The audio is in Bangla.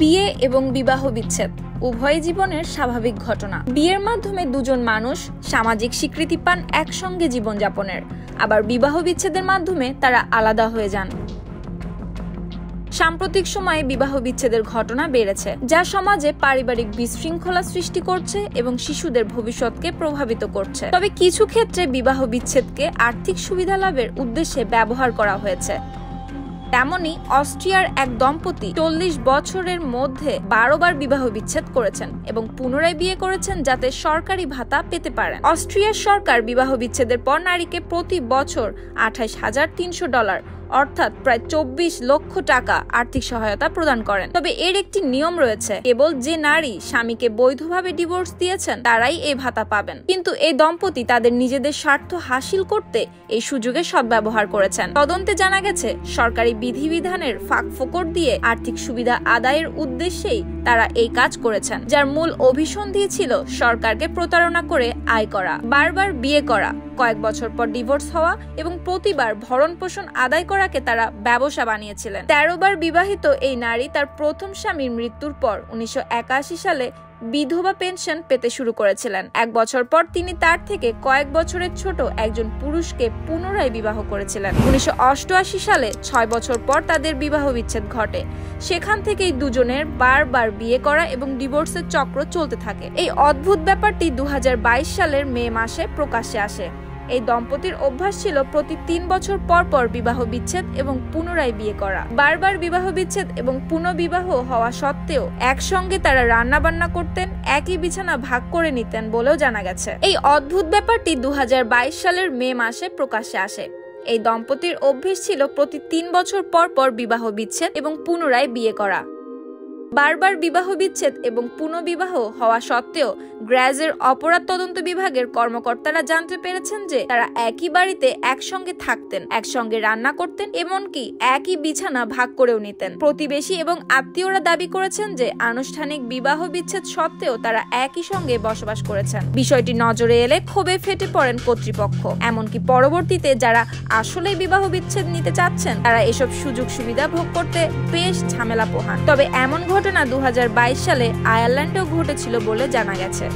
বিয়ে এবং বিবাহ বিচ্ছেদ উভয় জীবনের স্বাভাবিক ঘটনা। বিয়ের মাধ্যমে দুজন মানুষ সামাজিক স্বীকৃতি পান একসঙ্গে জীবনযাপনের, আবার বিবাহ বিচ্ছেদের মাধ্যমে তারা আলাদা হয়ে যান। সাম্প্রতিক সময়ে বিবাহ বিচ্ছেদের ঘটনা বেড়েছে, যা সমাজে পারিবারিক বিশৃঙ্খলা সৃষ্টি করছে এবং শিশুদের ভবিষ্যৎকে প্রভাবিত করছে। তবে কিছু ক্ষেত্রে বিবাহ বিচ্ছেদকে আর্থিক সুবিধা লাভের উদ্দেশ্যে ব্যবহার করা হয়েছে। তেমনি অস্ট্রিয়ার এক দম্পতি 40 বছরের মধ্যে 12 বার বিবাহ বিচ্ছেদ করেছেন এবং পুনরায় বিয়ে করেছেন যাতে সরকারি ভাতা পেতে পারেন। অস্ট্রিয়ার সরকার বিবাহ বিচ্ছেদের পর নারীকে প্রতি বছর $28,300 অর্থাৎ প্রায় 24 লক্ষ টাকা আর্থিক সহায়তা প্রদান করেন। তবে এর একটি নিয়ম রয়েছে, কেবল যে নারী স্বামীকে বৈধভাবে ডিভোর্স দিয়েছেন তারাই এই ভাতা পাবেন। কিন্তু এই দম্পতি তাদের নিজেদের স্বার্থ হাসিল করতে এই সুযোগে সদ্ব্যবহার করেছেন। তদন্তে জানা গেছে সরকারি বিধিবিধানের ফাঁকফোকর দিয়ে আর্থিক সুবিধা আদায়ের উদ্দেশ্যেই তারা এই কাজ করেছেন, যার মূল অভিসন্ধি ছিল সরকারকে প্রতারণা করে আয় করা, বারবার বিয়ে করা, কয়েক বছর পর ডিভোর্স হওয়া এবং প্রতিবার ভরণ পোষণ আদায় করাকে তারা ব্যবসা বানিয়েছিলেন। 13 বার বিবাহিত এই নারী তার প্রথম স্বামীর মৃত্যুর পর 1981 সালে বিধবা পেনশন পেতে শুরু করেছিলেন। 1 বছর পর তিনি তার থেকে কয়েক বছরের ছোট একজন পুরুষকে পুনরায় বিবাহ করেছিলেন। 1988 সালে 6 বছর পর তাদের বিবাহ বিচ্ছেদ ঘটে। সেখান থেকেই দুজনের বারবার বিয়ে করা এবং ডিভোর্সের চক্র চলতে থাকে। এই অদ্ভুত ব্যাপারটি 2022 সালের মে মাসে প্রকাশ্যে আসে। এই দম্পতির অভ্যাস ছিল প্রতি 3 বছর পর পর বিবাহ বিচ্ছেদ এবং পুনরায় বিয়ে করা। বারবার বিবাহ বিচ্ছেদ এবং পুনর্বিবাহ হওয়া সত্ত্বেও একসঙ্গে তারা রান্না বান্না করতেন, একই বিছানা ভাগ করে নিতেন বলেও জানা গেছে। এই অদ্ভুত ব্যাপারটি 2022 সালের মে মাসে প্রকাশ্যে আসে। এই দম্পতির অভ্যাস ছিল প্রতি 3 বছর পর পর বিবাহ বিচ্ছেদ এবং পুনরায় বিয়ে করা। বারবার বিবাহ বিচ্ছেদ এবং পুনর্বিবাহ হওয়া সত্ত্বেও গ্র্যাজের অপরাধ তদন্ত বিভাগের কর্মকর্তারা জানতে পেরেছেন যে তারা একই বাড়িতে একসঙ্গে থাকতেন, একসঙ্গে রান্না করতেন, এমনকি একই বিছানা ভাগ করেও নিতেন। প্রতিবেশী এবং আত্মীয়রা দাবি করেছেন যে আনুষ্ঠানিক বিবাহ বিচ্ছেদ সত্ত্বেও তারা একই সঙ্গে বসবাস করেছেন। বিষয়টি নজরে এলে ক্ষোভে ফেটে পড়েন কর্তৃপক্ষ। এমনকি পরবর্তীতে যারা আসলেই বিবাহ বিচ্ছেদ নিতে চাচ্ছেন তারা এসব সুযোগ সুবিধা ভোগ করতে বেশ ঝামেলা পোহান। তবে এমন ঘটনা 2022 সালে আয়ারল্যান্ডেও ঘটেছিল বলে জানা গেছে।